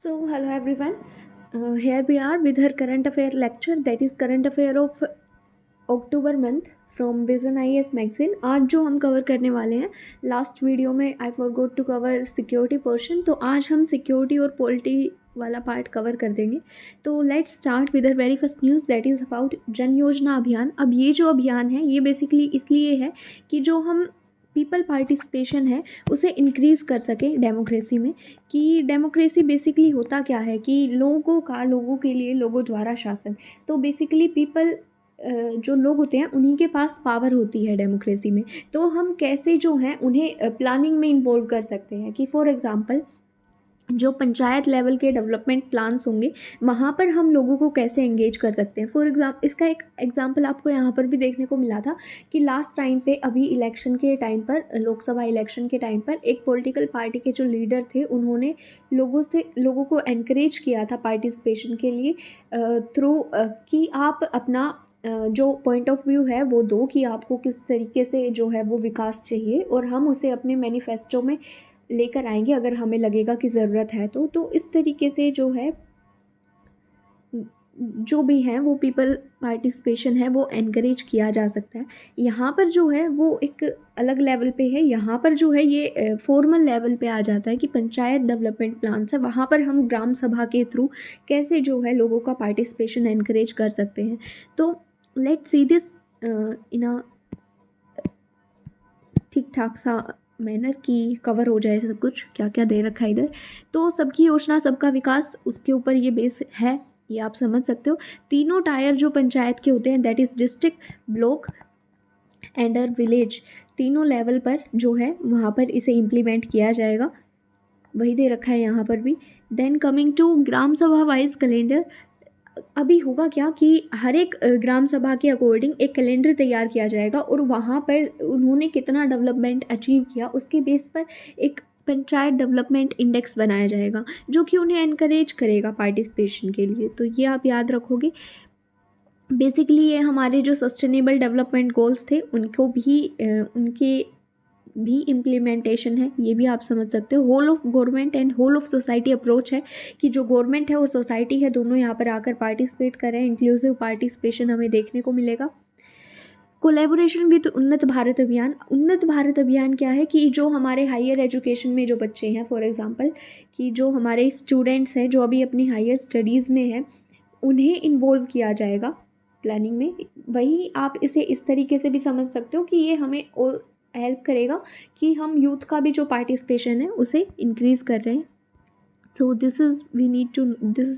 Hello everyone. Here we are with her current affair lecture, that is current affair of October month from vision IAS magazine. आज जो हम cover करने वाले हैं, last video में I forgot to cover security portion, तो आज हम सिक्योरिटी और पॉलिटी वाला पार्ट कवर कर देंगे। तो let's start with the very first news, that is about जन योजना अभियान। अब ये जो अभियान है ये बेसिकली इसलिए है कि जो हम पीपल पार्टिसिपेशन है उसे इंक्रीज़ कर सकें डेमोक्रेसी में। कि डेमोक्रेसी बेसिकली होता क्या है कि लोगों के लिए लोगों द्वारा शासन। तो बेसिकली पीपल जो लोग होते हैं उन्हीं के पास पावर होती है डेमोक्रेसी में। तो हम कैसे जो हैं उन्हें प्लानिंग में इन्वॉल्व कर सकते हैं कि फॉर एग्ज़ाम्पल जो पंचायत लेवल के डेवलपमेंट प्लान्स होंगे वहाँ पर हम लोगों को कैसे एंगेज कर सकते हैं। फॉर एग्ज़ाम्पल इसका एक एग्जांपल आपको यहाँ पर भी देखने को मिला था कि लास्ट टाइम पे अभी इलेक्शन के टाइम पर, लोकसभा इलेक्शन के टाइम पर एक पॉलिटिकल पार्टी के जो लीडर थे उन्होंने लोगों को एनकरेज किया था पार्टिसिपेशन के लिए थ्रू कि आप अपना जो पॉइंट ऑफ व्यू है वो दो कि आपको किस तरीके से जो है वो विकास चाहिए और हम उसे अपने मैनिफेस्टो में लेकर आएंगे अगर हमें लगेगा कि ज़रूरत है। तो इस तरीके से जो है जो भी हैं वो पीपल पार्टिसिपेशन है वो एनकरेज किया जा सकता है। यहाँ पर जो है वो एक अलग लेवल पे है, यहाँ पर जो है ये फॉर्मल लेवल पे आ जाता है कि पंचायत डेवलपमेंट प्लान्स है, वहाँ पर हम ग्राम सभा के थ्रू कैसे जो है लोगों का पार्टिसिपेशन एनकरेज कर सकते हैं। तो लेट्स सी दिस इन अ ठीक ठाक सा मैनर की कवर हो जाए सब कुछ, क्या क्या दे रखा है इधर। तो सबकी योजना सबका विकास, उसके ऊपर ये बेस है, ये आप समझ सकते हो। तीनों टायर जो पंचायत के होते हैं, that is district, block and village, तीनों लेवल पर जो है वहाँ पर इसे इम्प्लीमेंट किया जाएगा, वही दे रखा है यहाँ पर भी। देन कमिंग टू ग्राम सभा वाइज कैलेंडर, अभी होगा क्या कि हर एक ग्राम सभा के अकॉर्डिंग एक कैलेंडर तैयार किया जाएगा और वहाँ पर उन्होंने कितना डेवलपमेंट अचीव किया उसके बेस पर एक पंचायत डेवलपमेंट इंडेक्स बनाया जाएगा जो कि उन्हें एनकरेज करेगा पार्टिसिपेशन के लिए। तो ये आप याद रखोगे। बेसिकली ये हमारे जो सस्टेनेबल डेवलपमेंट गोल्स थे उनके भी इम्प्लीमेंटेशन है, ये भी आप समझ सकते हो। Whole of government and whole of society approach है कि जो गवर्नमेंट है और सोसाइटी है दोनों यहाँ पर आकर पार्टिसिपेट करें, इंक्लूसिव पार्टिसिपेशन हमें देखने को मिलेगा। कोलैबोरेशन विद उन्नत भारत अभियान। उन्नत भारत अभियान क्या है कि जो हमारे हायर एजुकेशन में जो बच्चे हैं, फॉर एग्जांपल कि जो हमारे स्टूडेंट्स हैं जो अभी अपनी हायर स्टडीज़ में हैं उन्हें इन्वॉल्व किया जाएगा प्लानिंग में। वही आप इसे इस तरीके से भी समझ सकते हो कि ये हमें हेल्प करेगा कि हम यूथ का भी जो पार्टिसिपेशन है उसे इंक्रीज़ कर रहे हैं। So this is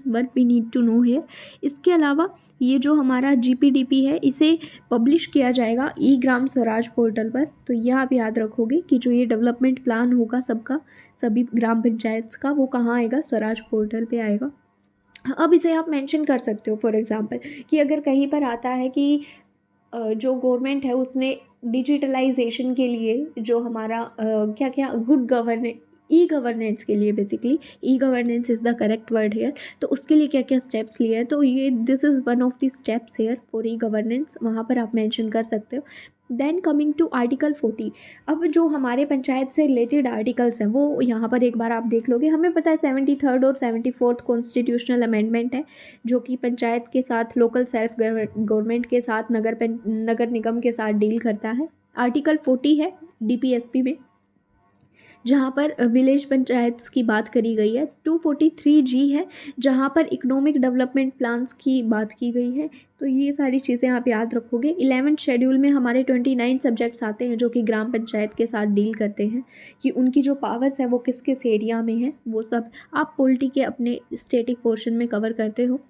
what we need to know here. इसके अलावा ये जो हमारा GPDP है इसे पब्लिश किया जाएगा ई ग्राम स्वराज पोर्टल पर। तो यह आप याद रखोगे कि जो ये डेवलपमेंट प्लान होगा सबका, सभी ग्राम पंचायत का, वो कहाँ आएगा, स्वराज पोर्टल पे आएगा। अब इसे आप मेंशन कर सकते हो फॉर एग्जांपल कि अगर कहीं पर आता है कि जो गवर्नमेंट है उसने डिजिटलाइजेशन के लिए जो हमारा क्या क्या गुड गवर्नेंस, ई गवर्नेंस के लिए, basically e governance is the correct word hair, तो उसके लिए क्या क्या स्टेप्स लिए हैं, तो ये this is one of the steps here for e governance, वहाँ पर आप मेंशन कर सकते हो। देन कमिंग टू आर्टिकल 40, अब जो हमारे पंचायत से रिलेटेड आर्टिकल्स हैं वो यहाँ पर एक बार आप देख लोगे। हमें पता है 73rd और 74th कॉन्स्टिट्यूशनल अमेंडमेंट है जो कि पंचायत के साथ, लोकल सेल्फ गवर्नमेंट के साथ, नगर निगम के साथ डील करता है। आर्टिकल 40 है DPSP में जहाँ पर विलेज पंचायत की बात करी गई है। 243G है जहाँ पर इकोनॉमिक डेवलपमेंट प्लान्स की बात की गई है। तो ये सारी चीज़ें आप याद रखोगे। 11th शेड्यूल में हमारे 29 सब्जेक्ट्स आते हैं जो कि ग्राम पंचायत के साथ डील करते हैं कि उनकी जो पावर्स है वो किस किस एरिया में है, वो सब आप पॉलिटी के अपने स्टैटिक पोर्शन में कवर करते हो।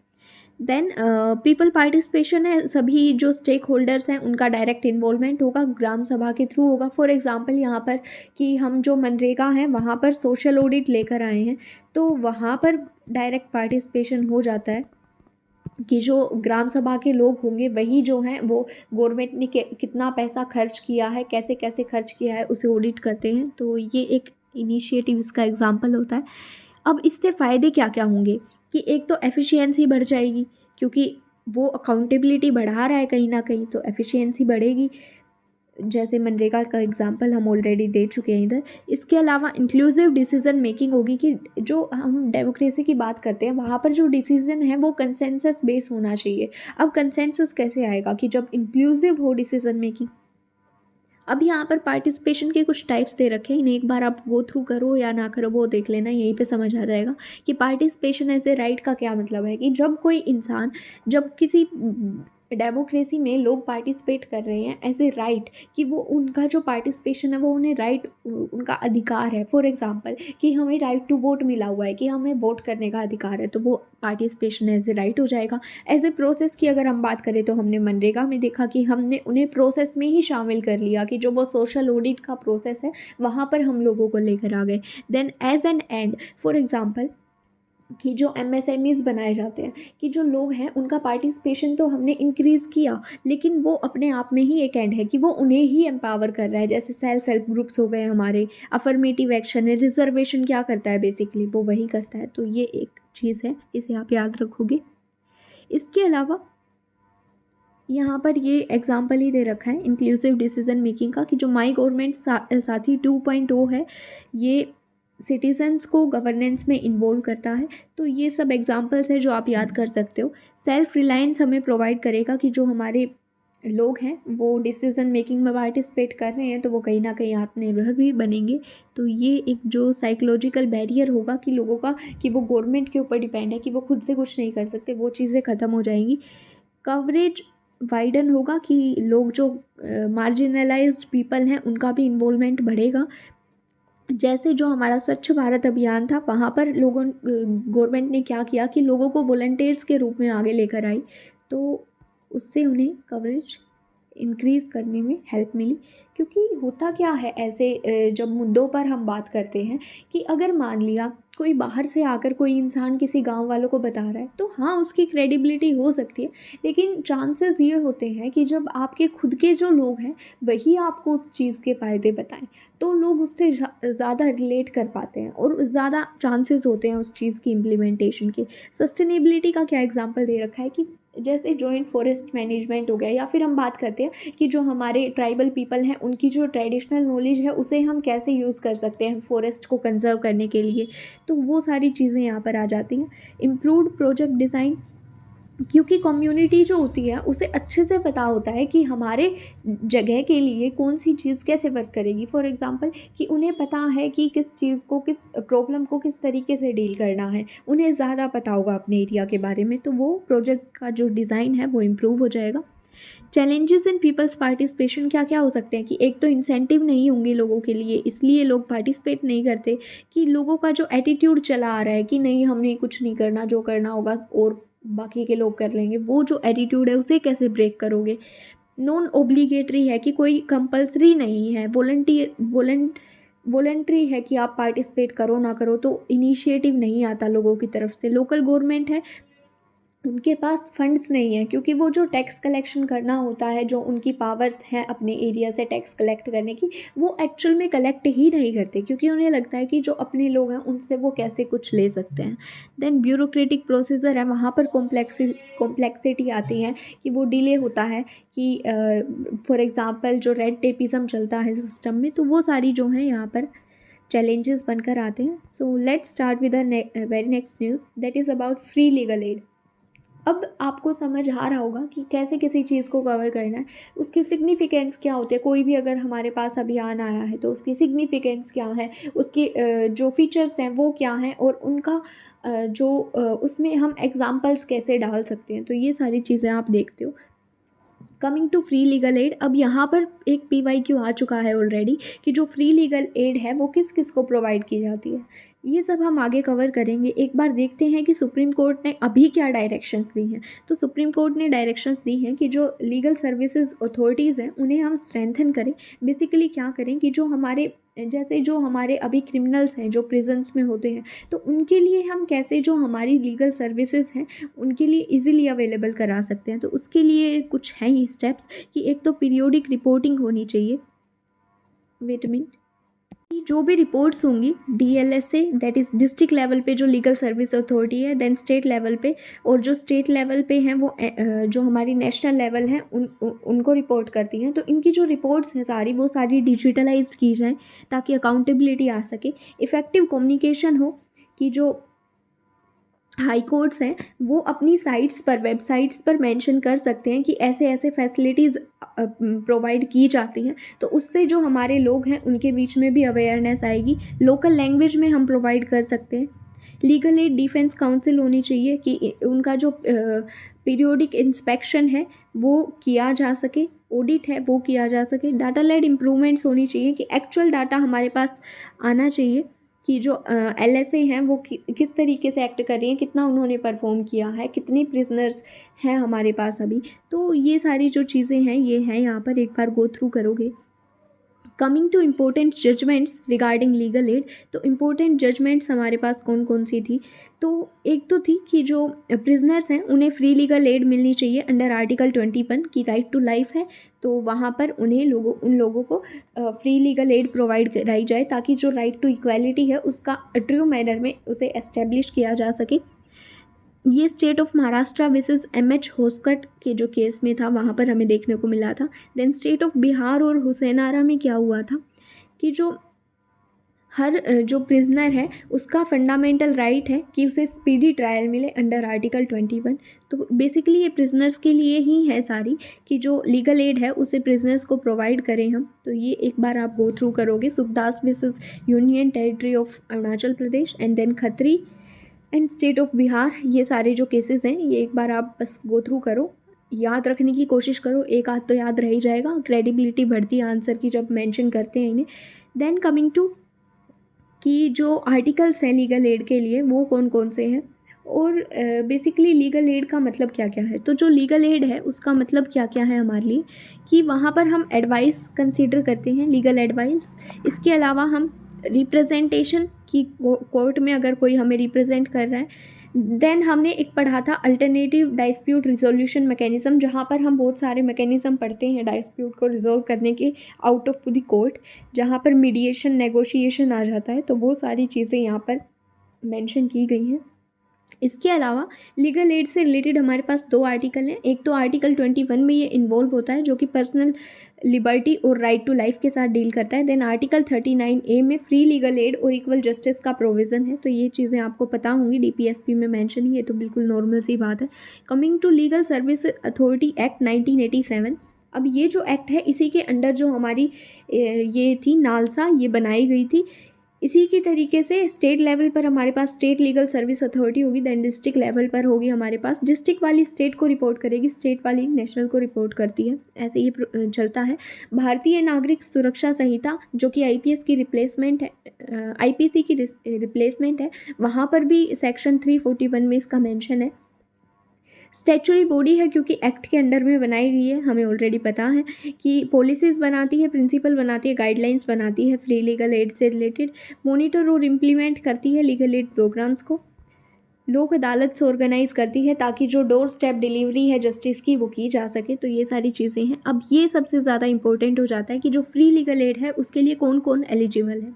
देन पीपल पार्टिसिपेशन है, सभी जो स्टेक होल्डर्स हैं उनका डायरेक्ट इन्वॉल्वमेंट होगा, ग्राम सभा के थ्रू होगा। फॉर एग्जांपल यहाँ पर कि हम जो मनरेगा हैं वहाँ पर सोशल ऑडिट लेकर आए हैं तो वहाँ पर डायरेक्ट पार्टिसिपेशन हो जाता है कि जो ग्राम सभा के लोग होंगे वही जो हैं वो गवर्नमेंट ने कितना पैसा खर्च किया है, कैसे कैसे खर्च किया है, उसे ऑडिट करते हैं। तो ये एक इनिशिएटिव इसका एग्जाम्पल होता है। अब इससे फ़ायदे क्या क्या होंगे कि एक तो एफिशिएंसी बढ़ जाएगी क्योंकि वो अकाउंटेबिलिटी बढ़ा रहा है कहीं ना कहीं, तो एफिशिएंसी बढ़ेगी। जैसे मनरेगा का एग्जांपल हम ऑलरेडी दे चुके हैं इधर। इसके अलावा इंक्लूसिव डिसीजन मेकिंग होगी कि जो हम डेमोक्रेसी की बात करते हैं वहाँ पर जो डिसीजन है वो कंसेंसस बेस होना चाहिए। अब कंसेंसस कैसे आएगा कि जब इंक्लूसिव हो डिसीजन मेकिंग। अब यहाँ पर पार्टिसिपेशन के कुछ टाइप्स दे रखे हैं, इन्हें एक बार आप गो थ्रू करो या ना करो वो देख लेना, यहीं पे समझ आ जाएगा कि पार्टिसिपेशन एज ए राइट का क्या मतलब है। कि जब कोई इंसान, जब किसी डेमोक्रेसी में लोग पार्टिसिपेट कर रहे हैं एज ए राइट, कि वो उनका जो पार्टिसिपेशन है वो उन्हें राइट, उनका अधिकार है। फॉर एग्जांपल कि हमें राइट टू वोट मिला हुआ है, कि हमें वोट करने का अधिकार है, तो वो पार्टिसिपेशन एज ए राइट हो जाएगा। एज ए प्रोसेस की अगर हम बात करें तो हमने मनरेगा में देखा कि हमने उन्हें प्रोसेस में ही शामिल कर लिया, कि जो वो सोशल ऑडिट का प्रोसेस है वहाँ पर हम लोगों को लेकर आ गए। Then as an end, for example कि जो एमएसएमईज बनाए जाते हैं, कि जो लोग हैं उनका पार्टिसिपेशन तो हमने इंक्रीज़ किया, लेकिन वो अपने आप में ही एक एंड है कि वो उन्हें ही एम्पावर कर रहा है। जैसे सेल्फ हेल्प ग्रुप्स हो गए हमारे, अफर्मेटिव एक्शन है, रिजर्वेशन क्या करता है बेसिकली, वो वही करता है। तो ये एक चीज़ है, इसे आप याद रखोगे। इसके अलावा यहाँ पर ये एग्जाम्पल ही दे रखा है इंक्लूसिव डिसीजन मेकिंग का, कि जो माई गवर्नमेंट साथी 2.0 है, ये सिटीजन्स को गवर्नेंस में इन्वॉल्व करता है। तो ये सब एग्जांपल्स हैं जो आप याद कर सकते हो। सेल्फ रिलायंस हमें प्रोवाइड करेगा कि जो हमारे लोग हैं वो डिसीजन मेकिंग में पार्टिसिपेट कर रहे हैं तो वो कहीं ना कहीं आत्मनिर्भर भी बनेंगे। तो ये एक जो साइकोलॉजिकल बैरियर होगा कि लोगों का, कि वो गवर्नमेंट के ऊपर डिपेंड है, कि वो खुद से कुछ नहीं कर सकते, वो चीज़ें ख़त्म हो जाएंगी। कवरेज वाइडन होगा कि लोग जो मार्जिनलाइज्ड पीपल हैं उनका भी इन्वॉल्वमेंट बढ़ेगा। जैसे जो हमारा स्वच्छ भारत अभियान था, वहाँ पर लोगों, गवर्नमेंट ने क्या किया कि लोगों को वॉलंटियर्स के रूप में आगे लेकर आई, तो उससे उन्हें कवरेज इंक्रीज़ करने में हेल्प मिली। क्योंकि होता क्या है ऐसे जब मुद्दों पर हम बात करते हैं, कि अगर मान लिया कोई बाहर से आकर कोई इंसान किसी गांव वालों को बता रहा है, तो हाँ उसकी क्रेडिबिलिटी हो सकती है, लेकिन चांसेस ये होते हैं कि जब आपके खुद के जो लोग हैं वही आपको उस चीज़ के फ़ायदे बताएं, तो लोग उससे ज़्यादा रिलेट कर पाते हैं और ज़्यादा चांसेस होते हैं उस चीज़ की इम्प्लीमेंटेशन के। सस्टेनेबिलिटी का क्या एग्जांपल दे रखा है, कि जैसे जॉइंट फॉरेस्ट मैनेजमेंट हो गया, या फिर हम बात करते हैं कि जो हमारे ट्राइबल पीपल हैं उनकी जो ट्रेडिशनल नॉलेज है उसे हम कैसे यूज़ कर सकते हैं फॉरेस्ट को कंजर्व करने के लिए, तो वो सारी चीज़ें यहाँ पर आ जाती हैं। इम्प्रूव्ड प्रोजेक्ट डिज़ाइन, क्योंकि कम्युनिटी जो होती है उसे अच्छे से पता होता है कि हमारे जगह के लिए कौन सी चीज़ कैसे वर्क करेगी। फॉर एग्जांपल कि उन्हें पता है कि किस चीज़ को, किस प्रॉब्लम को किस तरीके से डील करना है, उन्हें ज़्यादा पता होगा अपने एरिया के बारे में, तो वो प्रोजेक्ट का जो डिज़ाइन है वो इम्प्रूव हो जाएगा। चैलेंजेस इन पीपल्स पार्टिसिपेशन क्या क्या हो सकते हैं, कि एक तो इंसेंटिव नहीं होंगे लोगों के लिए, इसलिए लोग पार्टिसिपेट नहीं करते। कि लोगों का जो एटीट्यूड चला आ रहा है कि नहीं हमने कुछ नहीं करना, जो करना होगा और बाकी के लोग कर लेंगे, वो जो एटीट्यूड है उसे कैसे ब्रेक करोगे। नॉन ओब्लिगेटरी है, कि कोई कंपलसरी नहीं है, वॉलंटरी है कि आप पार्टिसिपेट करो ना करो, तो इनिशिएटिव नहीं आता लोगों की तरफ से। लोकल गवर्नमेंट है, उनके पास फंड्स नहीं है, क्योंकि वो जो टैक्स कलेक्शन करना होता है, जो उनकी पावर्स हैं अपने एरिया से टैक्स कलेक्ट करने की, वो एक्चुअल में कलेक्ट ही नहीं करते, क्योंकि उन्हें लगता है कि जो अपने लोग हैं उनसे वो कैसे कुछ ले सकते हैं। देन ब्यूरोक्रेटिक प्रोसीजर है, वहाँ पर कॉम्प्लेक्सिटी आती है, कि वो डिले होता है, कि फॉर एग्ज़ाम्पल जो रेड टेपिज़म चलता है सिस्टम में, तो वो सारी जो हैं यहाँ पर चैलेंजेस बनकर आते हैं। So let's start with the very next news, that is about free legal aid. अब आपको समझ आ रहा होगा कि कैसे किसी चीज़ को कवर करना है, उसकी सिग्निफिकेंस क्या होती है। कोई भी अगर हमारे पास अभियान आया है तो उसकी सिग्निफिकेंस क्या है, उसके जो फीचर्स हैं वो क्या हैं, और उनका उसमें हम एग्जांपल्स कैसे डाल सकते हैं, तो ये सारी चीज़ें आप देखते हो। Coming to free legal aid, अब यहाँ पर एक PYQ आ चुका है ऑलरेडी, कि जो फ्री लीगल एड है वो किस किस को प्रोवाइड की जाती है, ये सब हम आगे कवर करेंगे। एक बार देखते हैं कि सुप्रीम कोर्ट ने अभी क्या डायरेक्शंस दी हैं। तो सुप्रीम कोर्ट ने डायरेक्शंस दी हैं कि जो लीगल सर्विसेज अथॉरिटीज़ हैं उन्हें हम स्ट्रेंथन करें। बेसिकली क्या करें, कि जो हमारे, जैसे जो हमारे अभी क्रिमिनल्स हैं जो प्रिजन्स में होते हैं, तो उनके लिए हम कैसे जो हमारी लीगल सर्विसेज हैं उनके लिए इजीली अवेलेबल करा सकते हैं। तो उसके लिए कुछ हैं ही स्टेप्स, कि एक तो पीरियोडिक रिपोर्टिंग होनी चाहिए। Wait a minute. कि जो भी रिपोर्ट्स होंगी DLSA, that is district level पे जो लीगल सर्विस अथॉरिटी है, देन स्टेट लेवल पे, और जो स्टेट लेवल पे हैं वो जो हमारी नेशनल लेवल है उनको रिपोर्ट करती हैं। तो इनकी जो रिपोर्ट्स हैं सारी, वो सारी डिजिटलाइज्ड की जाएँ ताकि अकाउंटेबिलिटी आ सके, इफ़ेक्टिव कम्युनिकेशन हो, कि जो हाई कोर्ट्स हैं वो अपनी साइट्स पर, वेबसाइट्स पर मेंशन कर सकते हैं कि ऐसे ऐसे फैसिलिटीज़ प्रोवाइड की जाती हैं। तो उससे जो हमारे लोग हैं उनके बीच में भी अवेयरनेस आएगी। लोकल लैंग्वेज में हम प्रोवाइड कर सकते हैं। लीगल एड डिफेंस काउंसिल होनी चाहिए कि उनका जो पीरियोडिक इंस्पेक्शन है वो किया जा सके, ऑडिट है वो किया जा सके। डाटा लेड इम्प्रूवमेंट्स होनी चाहिए कि एक्चुअल डाटा हमारे पास आना चाहिए कि जो LSA हैं वो किस तरीके से एक्ट कर रही हैं, कितना उन्होंने परफॉर्म किया है, कितने प्रिजनर्स हैं हमारे पास अभी। तो ये सारी जो चीज़ें हैं ये हैं, यहाँ पर एक बार गो थ्रू करोगे। Coming to important judgments regarding legal aid, तो इम्पोर्टेंट जजमेंट्स हमारे पास कौन कौन सी थी? तो एक तो थी कि जो प्रिजनर्स हैं उन्हें फ्री लीगल एड मिलनी चाहिए अंडर आर्टिकल 21 की राइट टू लाइफ है, तो वहाँ पर उन लोगों को फ्री लीगल एड प्रोवाइड कराई जाए ताकि जो राइट टू इक्वालिटी है उसका ट्रू मैनर में उसे एस्टेब्लिश किया जा सके। ये state of Maharashtra versus MH होस्कट के जो केस में था वहाँ पर हमें देखने को मिला था। देन स्टेट ऑफ बिहार और हुसैनारा में क्या हुआ था कि जो हर जो प्रिजनर है उसका फंडामेंटल राइट है कि उसे स्पीडी ट्रायल मिले अंडर आर्टिकल 21। तो बेसिकली ये प्रिजनर्स के लिए ही है सारी, कि जो लीगल एड है उसे प्रिजनर्स को प्रोवाइड करें हम। तो ये एक बार आप गो थ्रू करोगे, Sukhdas versus union territory of Arunachal Pradesh, and then Khatri and state of Bihar, ये सारे जो केसेस हैं ये एक बार आप बस गो थ्रू करो, याद रखने की कोशिश करो, एक आध तो याद रह ही जाएगा। क्रेडिबिलिटी बढ़ती है आंसर की जब मेंशन करते हैं इन्हें। देन कमिंग टू कि जो आर्टिकल्स हैं लीगल एड के लिए वो कौन कौन से हैं, और बेसिकली लीगल एड का मतलब क्या क्या है। तो जो लीगल एड है उसका मतलब क्या क्या है हमारे लिए, कि वहाँ पर हम एडवाइस कंसीडर करते हैं, लीगल एडवाइस। इसके अलावा हम रिप्रेजेंटेशन की, कोर्ट में अगर कोई हमें रिप्रेजेंट कर रहा है। देन हमने एक पढ़ा था अल्टरनेटिव डाइस्प्यूट रिजोल्यूशन मैकेनिज्म, जहाँ पर हम बहुत सारे मैकेनिज्म पढ़ते हैं डाइस्प्यूट को रिजोल्व करने के आउट ऑफ द कोर्ट, जहाँ पर मीडिएशन, नेगोशिएशन आ जाता है। तो वो सारी चीज़ें यहाँ पर मेंशन की गई हैं। इसके अलावा लीगल एड से रिलेटेड हमारे पास दो आर्टिकल हैं। एक तो आर्टिकल 21 में ये इन्वॉल्व होता है जो कि पर्सनल लिबर्टी और राइट टू लाइफ के साथ डील करता है। देन आर्टिकल 39A में फ्री लीगल एड और इक्वल जस्टिस का प्रोविज़न है। तो ये चीज़ें आपको पता होंगी, DPSP में मेंशन ही है, तो बिल्कुल नॉर्मल सी बात है। Coming to legal service authority act 1987, अब ये जो एक्ट है इसी के अंडर जो हमारी ये थी नालसा, ये बनाई गई थी। इसी की तरीके से स्टेट लेवल पर हमारे पास स्टेट लीगल सर्विस अथॉरिटी होगी, देन डिस्ट्रिक्ट लेवल पर होगी हमारे पास। डिस्ट्रिक्ट वाली स्टेट को रिपोर्ट करेगी, स्टेट वाली नेशनल को रिपोर्ट करती है, ऐसे ये चलता है। भारतीय नागरिक सुरक्षा संहिता जो कि IPS की रिप्लेसमेंट है, IPC की रिप्लेसमेंट है, वहाँ पर भी सेक्शन 341 में इसका मेंशन है। स्टैचुरी बॉडी है क्योंकि एक्ट के अंडर में बनाई गई है, हमें ऑलरेडी पता है कि पॉलिसीज़ बनाती है, प्रिंसिपल बनाती है, गाइडलाइंस बनाती है फ्री लीगल एड से रिलेटेड, मॉनिटर और इम्प्लीमेंट करती है लीगल एड प्रोग्राम्स को, लोक अदालत से ऑर्गेनाइज करती है ताकि जो डोर स्टेप डिलीवरी है जस्टिस की वो की जा सके। तो ये सारी चीज़ें हैं। अब ये सबसे ज़्यादा इंपॉर्टेंट हो जाता है कि जो फ्री लीगल एड है उसके लिए कौन कौन एलिजिबल है।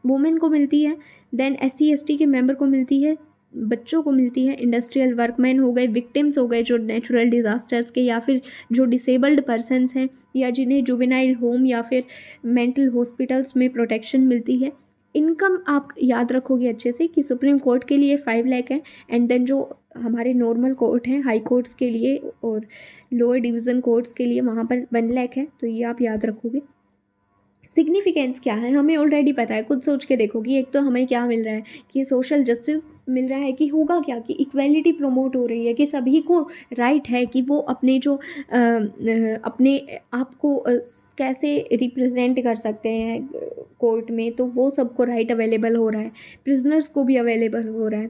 वुमेन को मिलती है, देन SC ST के मेंबर को मिलती है, बच्चों को मिलती है, इंडस्ट्रियल वर्कमैन हो गए, विक्टिम्स हो गए जो नेचुरल डिज़ास्टर्स के, या फिर जो डिसेबल्ड पर्सनस हैं, या जिन्हें जुवेनाइल होम या फिर मेंटल हॉस्पिटल्स में प्रोटेक्शन मिलती है। इनकम आप याद रखोगे अच्छे से कि सुप्रीम कोर्ट के लिए 5 लाख है, एंड देन जो हमारे नॉर्मल कोर्ट हैं, हाई कोर्ट्स के लिए और लोअर डिवीज़न कोर्ट्स के लिए वहाँ पर 1 लाख है। तो ये आप याद रखोगे। सिग्निफिकेंस क्या है हमें ऑलरेडी पता है, खुद सोच के देखो कि एक तो हमें क्या मिल रहा है कि सोशल जस्टिस मिल रहा है, कि होगा क्या कि इक्वेलिटी प्रमोट हो रही है, कि सभी को राइट है कि वो अपने जो अपने आप को कैसे रिप्रेजेंट कर सकते हैं कोर्ट में, तो वो सबको राइट अवेलेबल हो रहा है, प्रिजनर्स को भी अवेलेबल हो रहा है,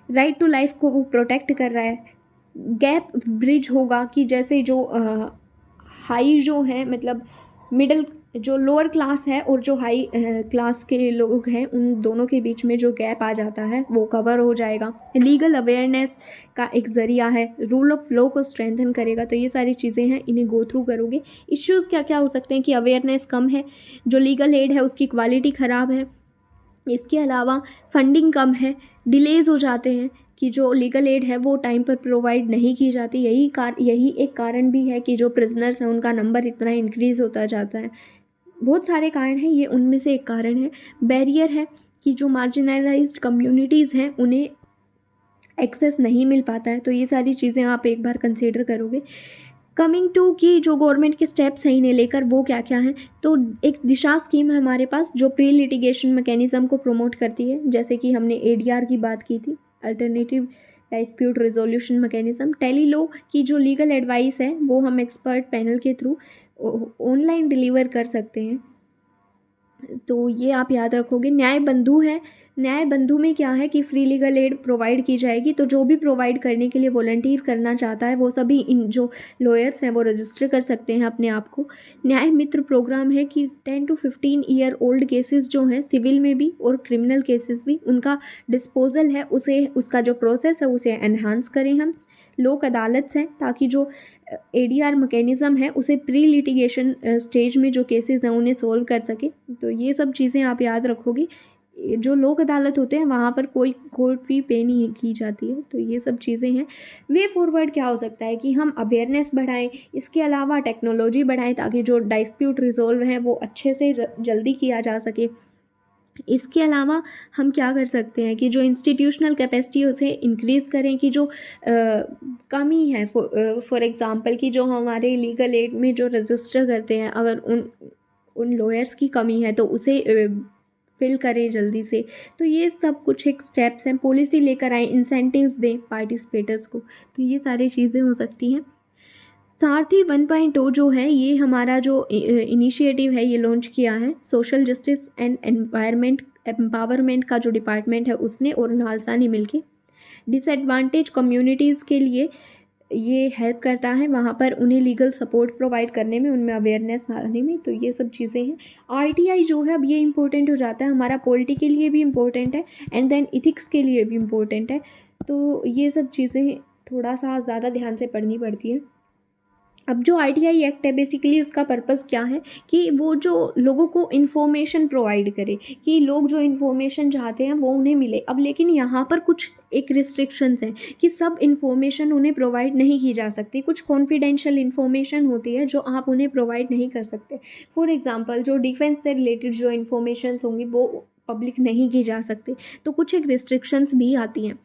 राइट टू लाइफ को वो प्रोटेक्ट कर रहा है। गैप ब्रिज होगा कि जैसे जो हाई जो है, मतलब मिडिल जो लोअर क्लास है और जो हाई क्लास के लोग हैं उन दोनों के बीच में जो गैप आ जाता है वो कवर हो जाएगा। लीगल अवेयरनेस का एक ज़रिया है, रूल ऑफ लॉ को स्ट्रेंथन करेगा। तो ये सारी चीज़ें हैं, इन्हें गो थ्रू करोगे। इश्यूज़ क्या क्या हो सकते हैं कि अवेयरनेस कम है, जो लीगल एड है उसकी क्वालिटी ख़राब है, इसके अलावा फंडिंग कम है, डिलेज़ हो जाते हैं कि जो लीगल एड है वो टाइम पर प्रोवाइड नहीं की जाती। यही एक कारण भी है कि जो प्रिजनर्स हैं उनका नंबर इतना इंक्रीज़ होता जाता है। बहुत सारे कारण हैं, ये उनमें से एक कारण है। बैरियर है कि जो मार्जिनलाइज्ड कम्युनिटीज़ हैं उन्हें एक्सेस नहीं मिल पाता है। तो ये सारी चीज़ें आप एक बार कंसीडर करोगे। कमिंग टू कि जो गवर्नमेंट के स्टेप्स हैं इन्हें लेकर वो क्या क्या हैं, तो एक दिशा स्कीम है हमारे पास जो प्री लिटिगेशन मैकेनिज्म को प्रमोट करती है, जैसे कि हमने एडीआर की बात की थी, alternative dispute resolution mechanism. Tele-Law की जो लीगल एडवाइस है वो हम एक्सपर्ट पैनल के थ्रू ऑनलाइन डिलीवर कर सकते हैं, तो ये आप याद रखोगे। न्याय बंधु है, न्याय बंधु में क्या है कि फ्री लीगल एड प्रोवाइड की जाएगी। तो जो भी प्रोवाइड करने के लिए वॉलंटियर करना चाहता है वो सभी इन जो लॉयर्स हैं वो रजिस्टर कर सकते हैं अपने आप को। न्याय मित्र प्रोग्राम है कि 10 to 15 ईयर ओल्ड केसेस जो हैं सिविल में भी और क्रिमिनल केसेस भी, उनका डिस्पोजल है उसे, उसका जो प्रोसेस है उसे एनहांस करें हम। लोक अदालत हैं ताकि जो एडीआर मैकेनिज़्म है उसे प्री लिटिगेशन स्टेज में जो केसेस हैं उन्हें सोल्व कर सके। तो ये सब चीज़ें आप याद रखोगे। जो लोक अदालत होते हैं वहाँ पर कोई कोर्ट फी पे नहीं की जाती है। तो ये सब चीज़ें हैं। वे फॉरवर्ड क्या हो सकता है कि हम अवेयरनेस बढ़ाएं, इसके अलावा टेक्नोलॉजी बढ़ाएं ताकि जो डिस्प्यूट रिजॉल्व है वो अच्छे से जल्दी किया जा सके। इसके अलावा हम क्या कर सकते हैं कि जो इंस्टीट्यूशनल कैपेसिटी उसे इंक्रीज़ करें, कि जो कमी है फॉर एग्ज़ाम्पल कि जो हमारे लीगल एड में जो रजिस्टर करते हैं अगर उन लॉयर्स की कमी है तो उसे फिल करें जल्दी से। तो ये सब कुछ एक स्टेप्स हैं। पॉलिसी लेकर आए, इंसेंटिव्स दें पार्टिसिपेटर्स को। तो ये सारी चीज़ें हो सकती हैं। सारथी 1.0 जो है ये हमारा जो इनिशिएटिव है ये लॉन्च किया है social justice and environment empowerment का जो डिपार्टमेंट है उसने और नालसा ने मिलके डिसएडवांटेज कम्युनिटीज़ के लिए ये हेल्प करता है, वहाँ पर उन्हें लीगल सपोर्ट प्रोवाइड करने में, उनमें अवेयरनेस लाने में। तो ये सब चीज़ें हैं। आरटीआई जो है अब ये इम्पोर्टेंट हो जाता है, हमारा पॉलिटी के लिए भी इम्पोर्टेंट है एंड देन इथिक्स के लिए भी इम्पोर्टेंट है। तो ये सब चीज़ें थोड़ा सा ज़्यादा ध्यान से पढ़नी पड़ती है। अब जो आरटीआई एक्ट है बेसिकली उसका पर्पस क्या है कि वो जो लोगों को इन्फॉर्मेशन प्रोवाइड करे, कि लोग जो इन्फॉर्मेशन चाहते हैं वो उन्हें मिले। अब लेकिन यहाँ पर कुछ एक रिस्ट्रिक्शंस हैं कि सब इन्फॉर्मेशन उन्हें प्रोवाइड नहीं की जा सकती। कुछ कॉन्फिडेंशियल इन्फॉर्मेशन होती है जो आप उन्हें प्रोवाइड नहीं कर सकते। फॉर एग्जांपल जो डिफेंस से रिलेटेड जो इन्फॉर्मेशंस होंगी वो पब्लिक नहीं की जा सकती। तो कुछ एक रिस्ट्रिक्शंस भी आती हैं।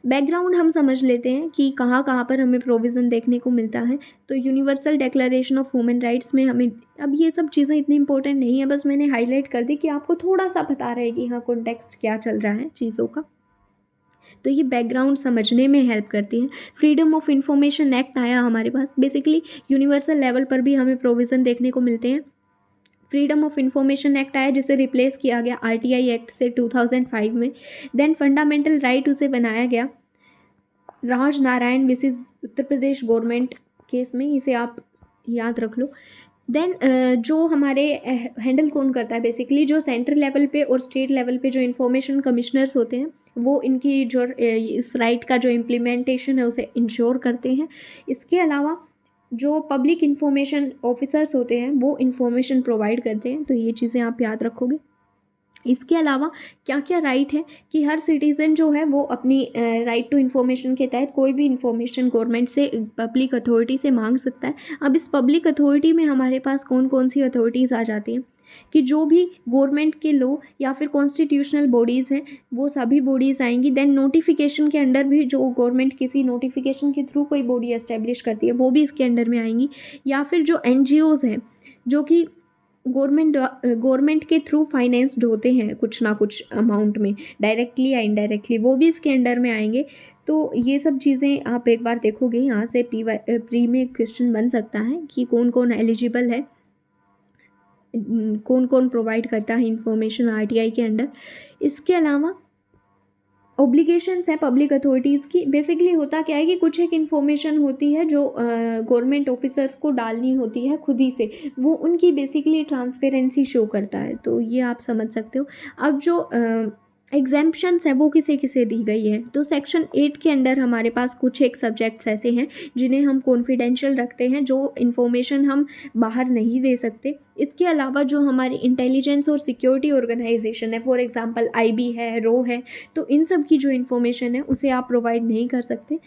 बैकग्राउंड हम समझ लेते हैं कि कहाँ कहाँ पर हमें प्रोविज़न देखने को मिलता है। तो universal declaration of human rights में हमें, अब ये सब चीज़ें इतनी इंपॉर्टेंट नहीं है, बस मैंने हाईलाइट कर दी कि आपको थोड़ा सा पता रहे कि हाँ कॉन्टेक्स्ट क्या चल रहा है चीज़ों का। तो ये बैकग्राउंड समझने में हेल्प करती है। फ्रीडम ऑफ इंफॉर्मेशन एक्ट आया हमारे पास। बेसिकली यूनिवर्सल लेवल पर भी हमें प्रोविज़न देखने को मिलते हैं। फ्रीडम ऑफ इंफॉर्मेशन एक्ट आया जिसे रिप्लेस किया गया आरटीआई एक्ट से 2005 में। देन फंडामेंटल राइट उसे बनाया गया राज नारायण विसेस उत्तर प्रदेश गवर्नमेंट केस में, इसे आप याद रख लो। देन जो हमारे हैंडल कौन करता है, बेसिकली जो सेंट्रल लेवल पे और स्टेट लेवल पे जो इंफॉर्मेशन कमिश्नर्स होते हैं वो इनकी जो इस राइट का जो इम्प्लीमेंटेशन है उसे इंश्योर करते हैं। इसके अलावा जो पब्लिक इंफॉर्मेशन ऑफिसर्स होते हैं वो इंफॉर्मेशन प्रोवाइड करते हैं। तो ये चीज़ें आप याद रखोगे। इसके अलावा क्या क्या राइट है कि हर सिटीज़न जो है वो अपनी राइट टू इन्फॉर्मेशन के तहत कोई भी इन्फॉर्मेशन गवर्नमेंट से, पब्लिक अथॉरिटी से मांग सकता है। अब इस पब्लिक अथॉरिटी में हमारे पास कौन कौन सी अथॉरिटीज़ आ जाती हैं कि जो भी गवर्नमेंट के लॉ या फिर कॉन्स्टिट्यूशनल बॉडीज़ हैं वो सभी बॉडीज़ आएंगी। देन नोटिफिकेशन के अंडर भी जो गवर्नमेंट किसी नोटिफिकेशन के थ्रू कोई बॉडी एस्टेब्लिश करती है वो भी इसके अंडर में आएंगी। या फिर जो एनजीओज़ हैं जो कि गवर्नमेंट के थ्रू फाइनेंस्ड होते हैं कुछ ना कुछ अमाउंट में, डायरेक्टली या इनडायरेक्टली, वो भी इसके अंडर में आएंगे। तो ये सब चीज़ें आप एक बार देखोगे। यहाँ से प्री में क्वेश्चन बन सकता है कि कौन कौन एलिजिबल है, कौन कौन प्रोवाइड करता है इंफॉर्मेशन आरटीआई के अंडर। इसके अलावा ऑब्लिगेशंस हैं पब्लिक अथॉरिटीज़ की। बेसिकली होता क्या है कि कुछ एक इन्फॉर्मेशन होती है जो गवर्नमेंट ऑफिसर्स को डालनी होती है खुद ही से, वो उनकी बेसिकली ट्रांसपेरेंसी शो करता है, तो ये आप समझ सकते हो। अब जो एग्जेम्पशंस हैं वो किसे किसे दी गई है, तो सेक्शन 8 के अंडर हमारे पास कुछ एक सब्जेक्ट्स ऐसे हैं जिन्हें हम कॉन्फिडेंशियल रखते हैं, जो इन्फॉर्मेशन हम बाहर नहीं दे सकते। इसके अलावा जो हमारी इंटेलिजेंस और सिक्योरिटी ऑर्गेनाइजेशन है, फॉर एग्जांपल आईबी है, रो है, तो इन सब की जो इन्फॉर्मेशन है उसे आप प्रोवाइड नहीं कर सकते।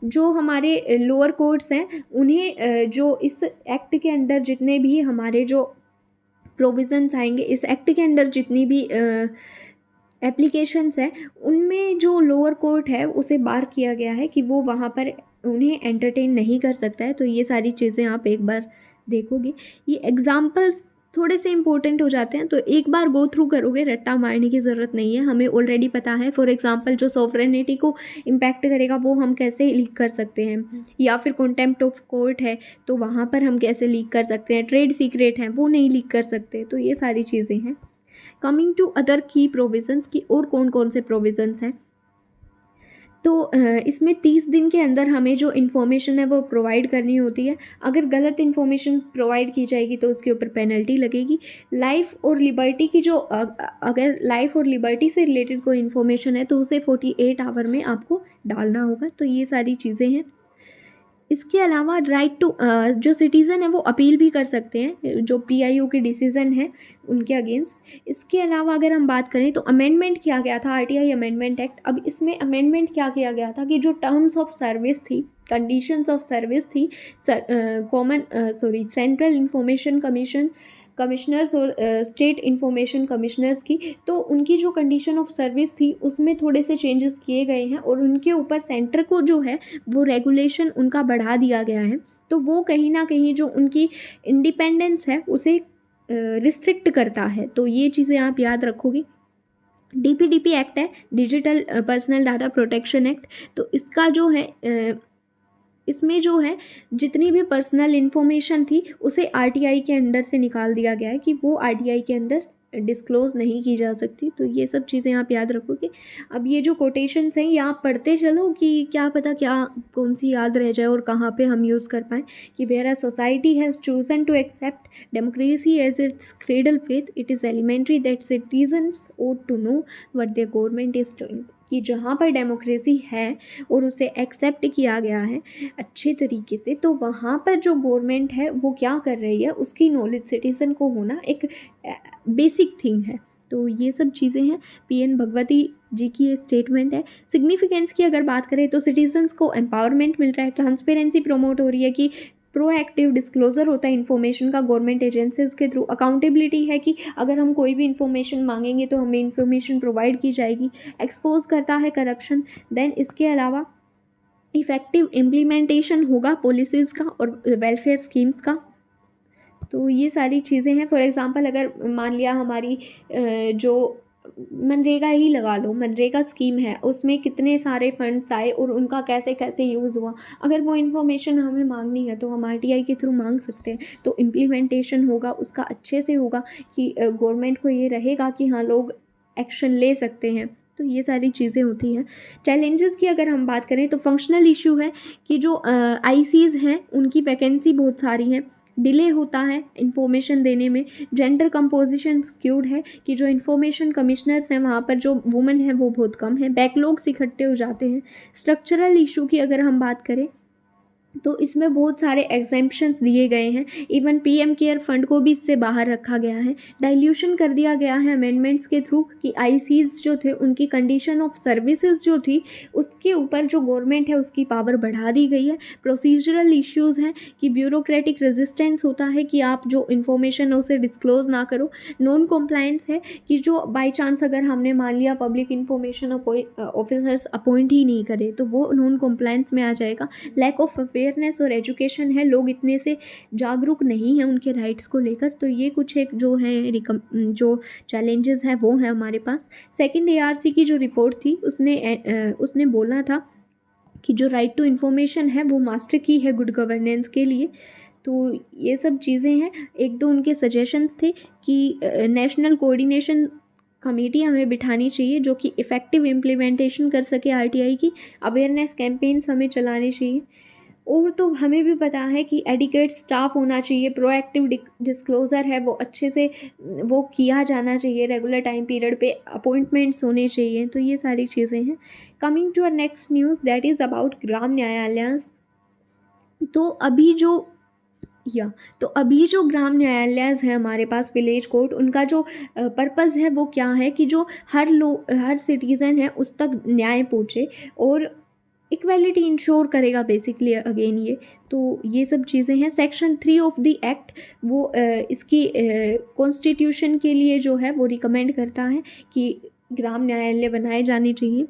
जो हमारे लोअर कोर्ट्स हैं उन्हें जो इस एक्ट के अंडर जितने भी हमारे जो प्रोविज़न्स आएंगे, इस एक्ट के अंडर जितनी भी एप्लीकेशंस हैं, उनमें जो लोअर कोर्ट है उसे बार किया गया है कि वो वहाँ पर उन्हें एंटरटेन नहीं कर सकता है। तो ये सारी चीज़ें आप एक बार देखोगे। ये एग्जाम्पल्स थोड़े से इंपॉर्टेंट हो जाते हैं, तो एक बार गो थ्रू करोगे, रट्टा मारने की ज़रूरत नहीं है, हमें ऑलरेडी पता है। फॉर एग्जांपल जो सॉवरेनिटी को इम्पैक्ट करेगा वो हम कैसे लीक कर सकते हैं, या फिर कॉन्टेम्प्ट ऑफ कोर्ट है तो वहाँ पर हम कैसे लीक कर सकते हैं, ट्रेड सीक्रेट हैं वो नहीं लीक कर सकते, तो ये सारी चीज़ें हैं। कमिंग टू अदर की प्रोविज़न्स की और कौन कौन से प्रोविज़न्स हैं, तो इसमें 30 दिन के अंदर हमें जो इन्फॉर्मेशन है वो प्रोवाइड करनी होती है। अगर गलत इन्फॉर्मेशन प्रोवाइड की जाएगी तो उसके ऊपर पेनल्टी लगेगी। लाइफ और लिबर्टी की जो अगर लाइफ और लिबर्टी से रिलेटेड कोई इन्फॉर्मेशन है तो उसे 48 आवर में आपको डालना होगा। तो ये सारी चीज़ें हैं। इसके अलावा राइट टू जो सिटीज़न है वो अपील भी कर सकते हैं जो पीआईओ के डिसीज़न है उनके अगेंस्ट। इसके अलावा अगर हम बात करें तो अमेंडमेंट किया गया था आरटीआई अमेंडमेंट एक्ट। अब इसमें अमेंडमेंट क्या किया गया था कि जो टर्म्स ऑफ सर्विस थी, कंडीशंस ऑफ सर्विस थी, सेंट्रल इंफॉर्मेशन कमिश्नर्स और स्टेट इंफॉर्मेशन कमिश्नर्स की, तो उनकी जो कंडीशन ऑफ सर्विस थी उसमें थोड़े से चेंजेस किए गए हैं और उनके ऊपर सेंटर को जो है वो रेगुलेशन उनका बढ़ा दिया गया है। तो वो कहीं ना कहीं जो उनकी इंडिपेंडेंस है उसे रिस्ट्रिक्ट करता है। तो ये चीज़ें आप याद रखोगे। डीपीडीपी एक्ट है, digital personal data protection act. तो इसका जो है इसमें जो है जितनी भी पर्सनल इन्फॉर्मेशन थी उसे आरटीआई के अंडर से निकाल दिया गया है कि वो आरटीआई के अंदर डिस्क्लोज़ नहीं की जा सकती। तो ये सब चीज़ें आप याद रखोगे। अब ये जो कोटेशंस हैं ये आप पढ़ते चलो कि क्या पता क्या कौन सी याद रह जाए और कहाँ पे हम यूज़ कर पाएँ। कि where a society has chosen to accept democracy as its credal faith, it is elementary that citizens ought to know what their government is doing. कि जहाँ पर डेमोक्रेसी है और उसे एक्सेप्ट किया गया है अच्छे तरीके से, तो वहाँ पर जो गवर्नमेंट है वो क्या कर रही है उसकी नॉलेज सिटीज़न को होना एक बेसिक थिंग है। तो ये सब चीज़ें हैं। पीएन भगवती जी की ये स्टेटमेंट है। सिग्निफिकेंस की अगर बात करें तो सिटीजन्स को एम्पावरमेंट मिल रहा है, ट्रांसपेरेंसी प्रमोट हो रही है कि प्रोएक्टिव डिस्क्लोजर होता है इन्फॉर्मेशन का गवर्नमेंट एजेंसीज के थ्रू, अकाउंटेबिलिटी है कि अगर हम कोई भी इन्फॉर्मेशन मांगेंगे तो हमें इन्फॉर्मेशन प्रोवाइड की जाएगी, एक्सपोज करता है करप्शन। देन इसके अलावा इफ़ेक्टिव इम्प्लीमेंटेशन होगा पॉलिसीज़ का और वेलफेयर स्कीम्स का। तो ये सारी चीज़ें हैं। फॉर एग्ज़ाम्पल अगर मान लिया हमारी जो मनरेगा ही लगा लो, मनरेगा स्कीम है उसमें कितने सारे फंड्स आए और उनका कैसे कैसे यूज़ हुआ, अगर वो इन्फॉर्मेशन हमें मांगनी है तो हम आरटीआई के थ्रू मांग सकते हैं। तो इम्प्लीमेंटेशन होगा उसका अच्छे से होगा कि गवर्नमेंट को ये रहेगा कि हाँ लोग एक्शन ले सकते हैं। तो ये सारी चीज़ें होती हैं। चैलेंजेस की अगर हम बात करें तो फंक्शनल इशू है कि जो आईसीज़ हैं उनकी वैकेंसी बहुत सारी हैं, डिले होता है इन्फॉर्मेशन देने में, जेंडर कंपोजिशन स्क्यूड है कि जो इन्फॉर्मेशन कमिश्नर्स हैं वहाँ पर जो वुमेन है वो बहुत कम है, बैकलॉग्स इकट्ठे हो जाते हैं। स्ट्रक्चरल इशू की अगर हम बात करें तो इसमें बहुत सारे एग्जेम्पशंस दिए गए हैं, इवन पीएम केयर फंड को भी इससे बाहर रखा गया है। डाइल्यूशन कर दिया गया है अमेंडमेंट्स के थ्रू कि आईसीज जो थे उनकी कंडीशन ऑफ सर्विसेज जो थी उसके ऊपर जो गवर्नमेंट है उसकी पावर बढ़ा दी गई है। प्रोसीजरल इश्यूज़ हैं कि ब्यूरोक्रेटिक रेजिस्टेंस होता है कि आप जो इन्फॉर्मेशन है उसे डिस्क्लोज़ ना करो। नॉन कॉम्प्लायंस है कि जो बाई चांस अगर हमने मान लिया पब्लिक इन्फॉर्मेशन ऑफिसर्स अपॉइंट ही नहीं करे तो वो नॉन कॉम्प्लायंस में आ जाएगा। लैक ऑफ अवेयरनेस और एजुकेशन है, लोग इतने से जागरूक नहीं हैं उनके राइट्स को लेकर। तो ये कुछ एक जो है जो चैलेंजेस हैं वो हैं हमारे पास। सेकंड एआरसी की जो रिपोर्ट थी उसने बोला था कि जो राइट टू इन्फॉर्मेशन है वो मास्टर की है गुड गवर्नेंस के लिए। तो ये सब चीज़ें हैं। एक दो उनके सजेशंस थे कि नेशनल कोऑर्डिनेशन कमेटी हमें बिठानी चाहिए जो कि इफ़ेक्टिव इम्प्लीमेंटेशन कर सके आरटीआई की। अवेयरनेस कैंपेन्स हमें चलाने चाहिए। और तो हमें भी पता है कि एडिक्वेट स्टाफ होना चाहिए, प्रोएक्टिव डिस्क्लोज़र है वो अच्छे से वो किया जाना चाहिए, रेगुलर टाइम पीरियड पे अपॉइंटमेंट्स होने चाहिए। तो ये सारी चीज़ें हैं। Coming to uh next news that is about ग्राम न्यायालय। तो अभी जो या तो अभी जो ग्राम न्यायालय हैं हमारे पास, विलेज कोर्ट, उनका जो पर्पज़ है वो क्या है कि जो हर सिटीज़न है उस तक न्याय पहुँचे और इक्वालिटी इंश्योर करेगा बेसिकली अगेन ये। तो ये सब चीज़ें हैं। सेक्शन 3 ऑफ द एक्ट वो इसकी कॉन्स्टिट्यूशन के लिए जो है वो रिकमेंड करता है कि ग्राम न्यायालय बनाए जाने चाहिए।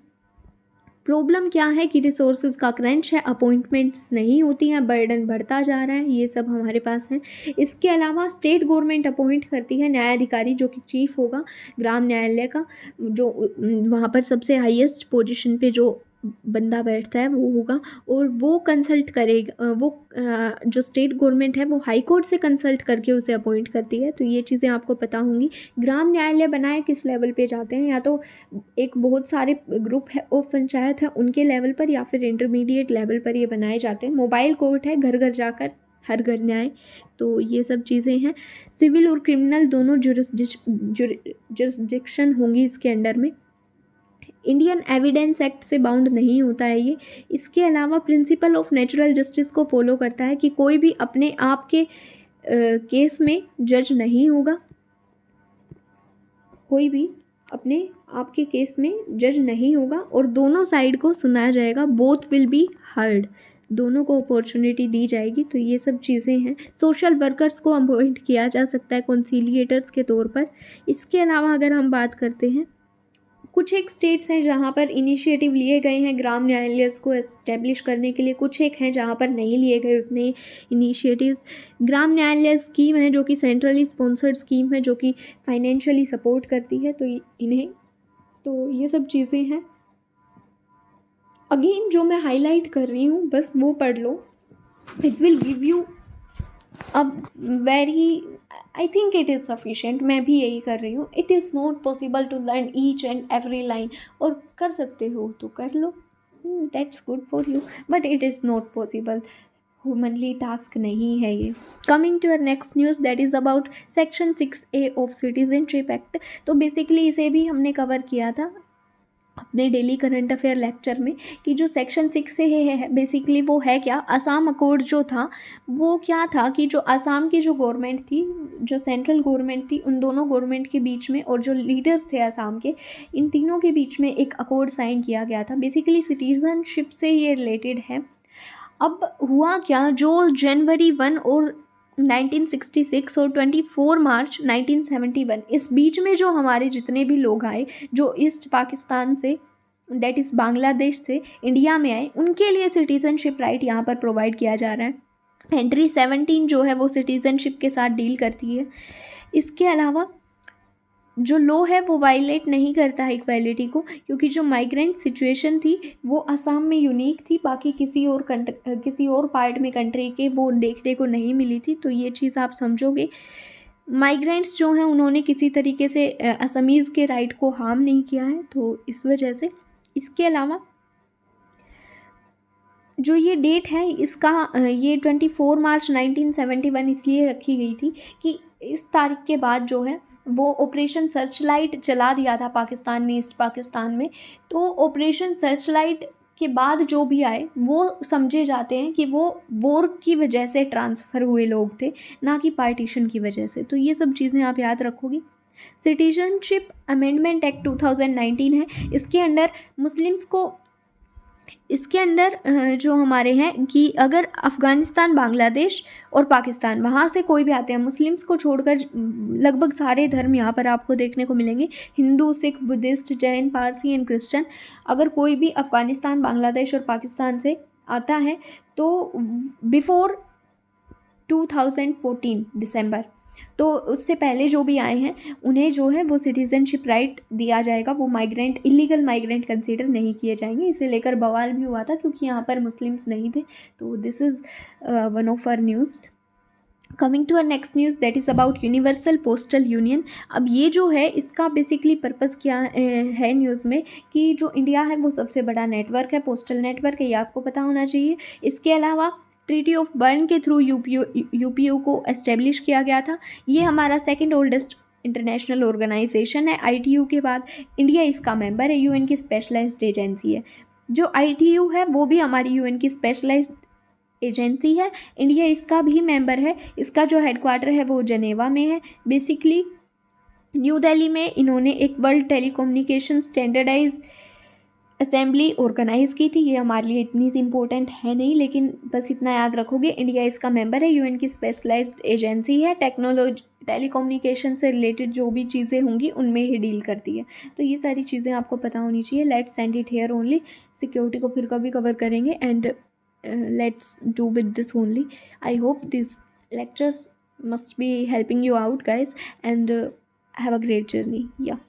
प्रॉब्लम क्या है कि रिसोर्सेज का क्रंच है, अपॉइंटमेंट्स नहीं होती हैं, बर्डन बढ़ता जा रहा है, ये सब हमारे पास है। इसके अलावा स्टेट गवर्नमेंट अपॉइंट करती है न्यायाधिकारी जो कि चीफ होगा ग्राम न्यायालय का, जो वहाँ पर सबसे हाईएस्ट पोजीशन पे जो बंदा बैठता है वो होगा और वो कंसल्ट करेगा। वो जो स्टेट गवर्नमेंट है वो हाई कोर्ट से कंसल्ट करके उसे अपॉइंट करती है। तो ये चीज़ें आपको पता होंगी। ग्राम न्यायालय बनाए किस लेवल पे जाते हैं, या तो एक बहुत सारे ग्रुप है और पंचायत है उनके लेवल पर, या फिर इंटरमीडिएट लेवल पर ये बनाए जाते हैं। मोबाइल कोर्ट है, घर घर जाकर हर घर न्याय। तो ये सब चीज़ें हैं। सिविल और क्रिमिनल दोनों जुरिस्डिक्शन होंगी इसके अंडर में। इंडियन एविडेंस एक्ट से बाउंड नहीं होता है ये। इसके अलावा प्रिंसिपल ऑफ नेचुरल जस्टिस को फॉलो करता है कि कोई भी अपने आप के केस में जज नहीं होगा, कोई भी अपने आप के केस में जज नहीं होगा और दोनों साइड को सुनाया जाएगा। बोथ विल बी हर्ड, दोनों को अपॉर्चुनिटी दी जाएगी। तो ये सब चीज़ें हैं। सोशल वर्कर्स को अपॉइंट किया जा सकता है कंसीलिएटर्स के तौर पर। इसके अलावा अगर हम बात करते हैं, कुछ एक स्टेट्स हैं जहाँ पर इनिशिएटिव लिए गए हैं ग्राम न्यायालय को एस्टेब्लिश करने के लिए, कुछ एक हैं जहाँ पर नहीं लिए गए उतने इनिशिएटिव्स। ग्राम न्यायालय स्कीम है जो कि सेंट्रली स्पॉन्सर्ड स्कीम है जो कि फाइनेंशियली सपोर्ट करती है तो इन्हें, तो ये सब चीज़ें हैं। अगेन जो मैं हाईलाइट कर रही हूँ बस वो पढ़ लो, इट विल गिव यू अब very, I think it is sufficient. मैं भी यही कर रही हूँ। It is not possible to learn each and every line, और कर सकते हो तो कर लो, that's good for you, but it is not possible, humanly task नहीं है ये। Coming to uh next news that is about section 6A of citizenship act. तो बेसिकली इसे भी हमने कवर किया था अपने डेली करंट अफेयर लेक्चर में कि जो सेक्शन 6 से है बेसिकली वो है क्या, असम अकॉर्ड जो था वो क्या था कि जो असम की जो गवर्नमेंट थी, जो सेंट्रल गवर्नमेंट थी, उन दोनों गवर्नमेंट के बीच में और जो लीडर्स थे असम के, इन तीनों के बीच में एक अकॉर्ड साइन किया गया था। बेसिकली सिटीजनशिप से ये रिलेटेड है। अब हुआ क्या, जो जनवरी 1 और 1966 और 24 मार्च 1971 इस बीच में जो हमारे जितने भी लोग आए जो ईस्ट पाकिस्तान से, दैट इज़ बांग्लादेश से इंडिया में आए, उनके लिए सिटीज़नशिप राइट यहाँ पर प्रोवाइड किया जा रहा है। एंट्री 17 जो है वो सिटीज़नशिप के साथ डील करती है। इसके अलावा जो लॉ है वो वायलेट नहीं करता है इक्वालिटी को, क्योंकि जो माइग्रेंट सिचुएशन थी वो असम में यूनिक थी, बाकी किसी और पार्ट में कंट्री के वो देखने को नहीं मिली थी। तो ये चीज़ आप समझोगे। माइग्रेंट्स जो हैं उन्होंने किसी तरीके से असमीज़ के राइट को हार्म नहीं किया है, तो इस वजह से। इसके अलावा जो ये डेट है इसका ये 24 मार्च 1971 इसलिए रखी गई थी कि इस तारीख के बाद जो है वो ऑपरेशन सर्चलाइट चला दिया था पाकिस्तान ने ईस्ट पाकिस्तान में। तो ऑपरेशन सर्चलाइट के बाद जो भी आए वो समझे जाते हैं कि वो वॉर की वजह से ट्रांसफ़र हुए लोग थे, ना कि पार्टीशन की वजह से। तो ये सब चीज़ें आप याद रखोगी। सिटीजनशिप अमेंडमेंट एक्ट 2019 है। इसके अंदर जो हमारे हैं कि अगर अफ़गानिस्तान, बांग्लादेश और पाकिस्तान, वहाँ से कोई भी आते हैं, मुस्लिम्स को छोड़कर लगभग सारे धर्म यहाँ पर आपको देखने को मिलेंगे, Hindu, Sikh, Buddhist, Jain, Parsi and Christian, अगर कोई भी अफ़गानिस्तान, बांग्लादेश और पाकिस्तान से आता है तो बिफ़ोर 2014 दिसंबर, तो उससे पहले जो भी आए हैं उन्हें जो है वो सिटीज़नशिप राइट दिया जाएगा। वो माइग्रेंट, इलीगल माइग्रेंट कंसीडर नहीं किए जाएंगे। इसे लेकर बवाल भी हुआ था क्योंकि यहाँ पर मुस्लिम्स नहीं थे। तो this is one of our news. Coming to uh next news that is about universal postal union. अब ये जो है इसका बेसिकली पर्पज़ क्या है न्यूज़ में, कि जो इंडिया है वो सबसे बड़ा नेटवर्क है, पोस्टल नेटवर्क है, ये आपको पता होना चाहिए। इसके अलावा ट्रीटी ऑफ बर्न के थ्रू यूपीओ को एस्टेब्लिश किया गया था। ये हमारा सेकेंड ओल्डेस्ट इंटरनेशनल ऑर्गेनाइजेशन है आईटीयू के बाद। इंडिया इसका मेंबर है, यूएन की स्पेशलाइज्ड एजेंसी है। जो आईटीयू है वो भी हमारी यूएन की स्पेशलाइज्ड एजेंसी है, इंडिया इसका भी मेंबर है। इसका जो हेडक्वार्टर है वो जनेवा में है। बेसिकली न्यू दिल्ली में इन्होंने एक world telecommunication standardize assembly organize की थी। ये हमारे लिए इतनी सी इम्पोर्टेंट है नहीं, लेकिन बस इतना याद रखोगे, इंडिया इसका मेंबर है, यूएन की स्पेशलाइज्ड एजेंसी है, टेक्नोलॉजी टेलीकम्युनिकेशन से रिलेटेड जो भी चीज़ें होंगी उनमें ही डील करती है। तो ये सारी चीज़ें आपको पता होनी चाहिए। Let's send it here only. Security को फिर कभी कवर करेंगे, and let's do with this only. I hope these lectures must be helping you out, guys, and have a great journey. Yeah.